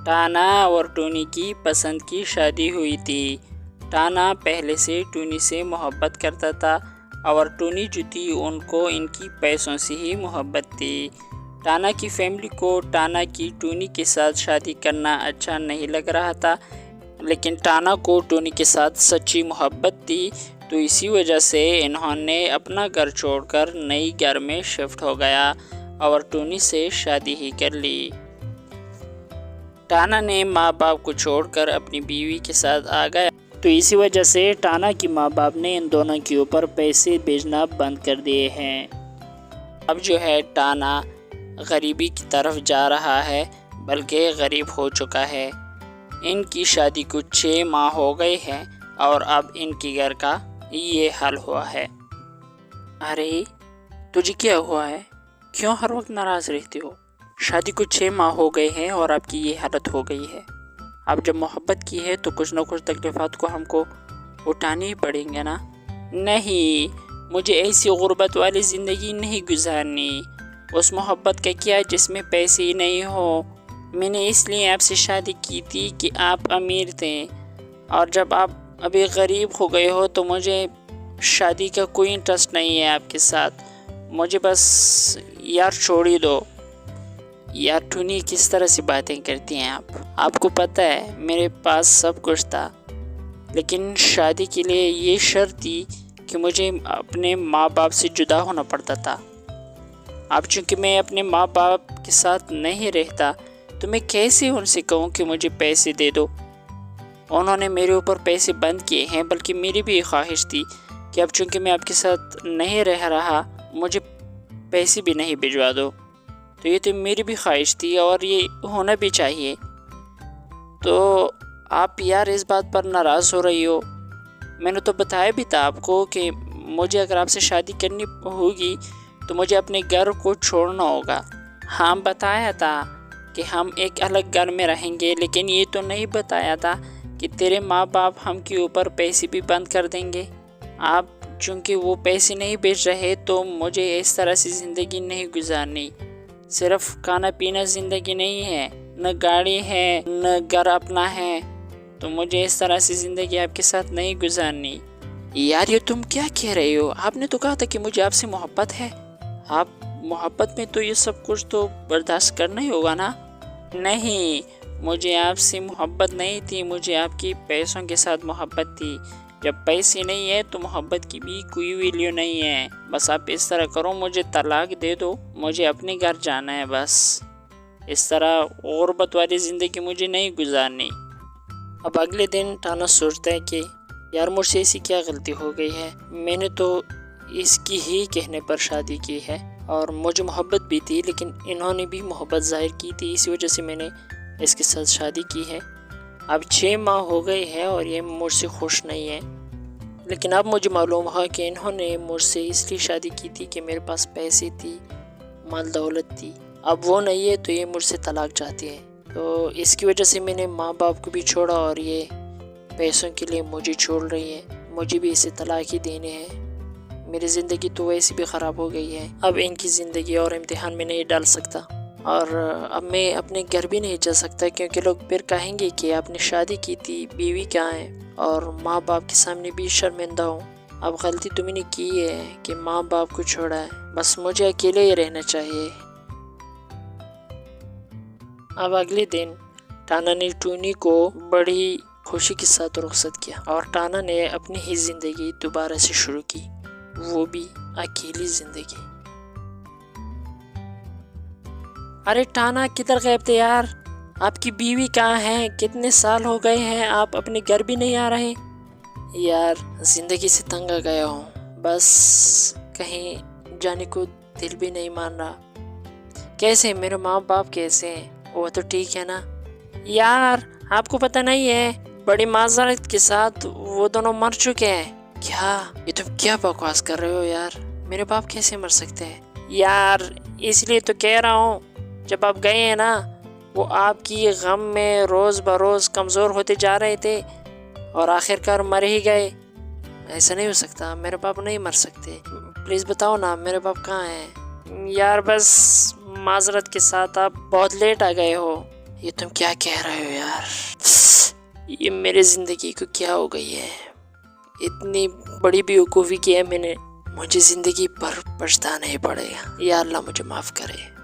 Tana اور Tony کی پسند کی شادی ہوئی تھی۔ ٹانا پہلے سے ٹونی سے محبت کرتا تھا اور ٹونی جو تھی ان کو ان کی پیسوں سے ہی محبت تھی۔ ٹانا کی فیملی کو ٹانا کی ٹونی کے ساتھ شادی کرنا اچھا نہیں لگ رہا تھا، لیکن ٹانا کو ٹونی کے ساتھ سچی محبت تھی، تو اسی وجہ سے انہوں نے اپنا گھر چھوڑ کر نئی گھر میں شفٹ ہو گیا اور ٹونی سے شادی ہی کر لی۔ ٹانا نے ماں باپ کو چھوڑ کر اپنی بیوی کے ساتھ آ گیا، تو اسی وجہ سے ٹانا کی ماں باپ نے ان دونوں کے اوپر پیسے بھیجنا بند کر دیے ہیں۔ اب جو ہے ٹانا غریبی کی طرف جا رہا ہے، بلکہ غریب ہو چکا ہے۔ ان کی شادی کو 6 ماہ ہو گئے ہیں اور اب ان کے گھر کا یہ حال ہوا ہے۔ ارے تجھے کیا ہوا ہے؟ کیوں ہر وقت ناراض رہتی ہو؟ شادی کو 6 ماہ ہو گئے ہیں اور آپ کی یہ حالت ہو گئی ہے۔ اب جب محبت کی ہے تو کچھ نہ کچھ تکلیفات کو ہم کو اٹھانی ہی پڑیں گے نا۔ نہیں، مجھے ایسی غربت والی زندگی نہیں گزارنی۔ اس محبت کا کیا جس میں پیسے ہی نہیں ہو۔ میں نے اس لیے آپ سے شادی کی تھی کہ آپ امیر تھے، اور جب آپ ابھی غریب ہو گئے ہو تو مجھے شادی کا کوئی انٹرسٹ نہیں ہے آپ کے ساتھ۔ مجھے بس یار چھوڑ ہی دو۔ یار ٹونی کس طرح سے باتیں کرتی ہیں آپ کو پتہ ہے میرے پاس سب کچھ تھا، لیکن شادی کے لیے یہ شرط تھی کہ مجھے اپنے ماں باپ سے جدا ہونا پڑتا تھا۔ اب چونکہ میں اپنے ماں باپ کے ساتھ نہیں رہتا تو میں کیسے ان سے کہوں کہ مجھے پیسے دے دو۔ انہوں نے میرے اوپر پیسے بند کیے ہیں، بلکہ میری بھی خواہش تھی کہ اب چونکہ میں آپ کے ساتھ نہیں رہ رہا مجھے پیسے بھی نہیں بھجوا دو۔ تو یہ تو میری بھی خواہش تھی اور یہ ہونا بھی چاہیے۔ تو آپ یار اس بات پر ناراض ہو رہی ہو؟ میں نے تو بتایا بھی تھا آپ کو کہ مجھے اگر آپ سے شادی کرنی ہوگی تو مجھے اپنے گھر کو چھوڑنا ہوگا۔ ہاں بتایا تھا کہ ہم ایک الگ گھر میں رہیں گے، لیکن یہ تو نہیں بتایا تھا کہ تیرے ماں باپ ہم کے اوپر پیسے بھی بند کر دیں گے۔ آپ چونکہ وہ پیسے نہیں بھیج رہے تو مجھے اس طرح سے زندگی نہیں گزارنی۔ صرف کھانا پینا زندگی نہیں ہے، نہ گاڑی ہے نہ گھر اپنا ہے، تو مجھے اس طرح سے زندگی آپ کے ساتھ نہیں گزارنی۔ یار یہ تم کیا کہہ رہے ہو؟ آپ نے تو کہا تھا کہ مجھے آپ سے محبت ہے۔ آپ محبت میں تو یہ سب کچھ تو برداشت کرنا ہی ہوگا نا۔ نہیں، مجھے آپ سے محبت نہیں تھی، مجھے آپ کی پیسوں کے ساتھ محبت تھی۔ جب پیسے نہیں ہے تو محبت کی بھی کوئی ویلیو نہیں ہے۔ بس آپ اس طرح کرو، مجھے طلاق دے دو، مجھے اپنے گھر جانا ہے بس۔ اس طرح غربت والی زندگی مجھے نہیں گزارنی۔ اب اگلے دن ٹانا سوچتا ہے کہ یار مجھ سے ایسی کیا غلطی ہو گئی ہے، میں نے تو اس کی ہی کہنے پر شادی کی ہے اور مجھے محبت بھی تھی، لیکن انہوں نے بھی محبت ظاہر کی تھی، اسی وجہ سے میں نے اس کے ساتھ شادی کی ہے۔ اب 6 ماہ ہو گئے ہیں اور یہ مجھ سے خوش نہیں ہے، لیکن اب مجھے معلوم ہوا کہ انہوں نے مجھ سے اس لیے شادی کی تھی کہ میرے پاس پیسے تھی، مال دولت تھی۔ اب وہ نہیں ہے تو یہ مجھ سے طلاق چاہتی ہے، تو اس کی وجہ سے میں نے ماں باپ کو بھی چھوڑا اور یہ پیسوں کے لیے مجھے چھوڑ رہی ہے۔ مجھے بھی اسے طلاق ہی دینے ہیں۔ میری زندگی تو ویسے بھی خراب ہو گئی ہے، اب ان کی زندگی اور امتحان میں نہیں ڈال سکتا، اور اب میں اپنے گھر بھی نہیں جا سکتا، کیونکہ لوگ پھر کہیں گے کہ آپ نے شادی کی تھی، بیوی کہاں ہے، اور ماں باپ کے سامنے بھی شرمندہ ہوں۔ اب غلطی تو میں نے کی ہے کہ ماں باپ کو چھوڑا ہے، بس مجھے اکیلے ہی رہنا چاہیے۔ اب اگلے دن ٹانا نے ٹونی کو بڑی خوشی کے ساتھ رخصت کیا اور ٹانا نے اپنی ہی زندگی دوبارہ سے شروع کی، وہ بھی اکیلی زندگی۔ ارے ٹانا کدھر گئے تھے یار؟ آپ کی بیوی کہاں ہے؟ کتنے سال ہو گئے ہیں آپ اپنے گھر بھی نہیں آ رہے؟ یار زندگی سے تنگ آ گیا ہوں، بس کہیں جانے کو دل بھی نہیں مان رہا۔ کیسے میرے ماں باپ کیسے ہیں؟ وہ تو ٹھیک ہے نا؟ یار آپ کو پتہ نہیں ہے، بڑی معذرت کے ساتھ وہ دونوں مر چکے ہیں۔ کیا؟ یہ تم کیا بکواس کر رہے ہو یار؟ میرے باپ کیسے مر سکتے ہیں؟ یار اس لیے تو کہہ رہا ہوں، جب آپ گئے ہیں نا وہ آپ کی غم میں روز بروز کمزور ہوتے جا رہے تھے اور آخر کار مر ہی گئے۔ ایسا نہیں ہو سکتا، میرے باپ نہیں مر سکتے، پلیز بتاؤ نا میرے باپ کہاں ہیں؟ یار بس معذرت کے ساتھ آپ بہت لیٹ آ گئے ہو، یہ تم کیا کہہ رہے ہو یار؟ یہ میرے زندگی کو کیا ہو گئی ہے؟ اتنی بڑی بیوقوفی کی ہے میں نے، مجھے زندگی پر پچھتانا ہی پڑے گا۔ یا اللہ مجھے معاف کرے۔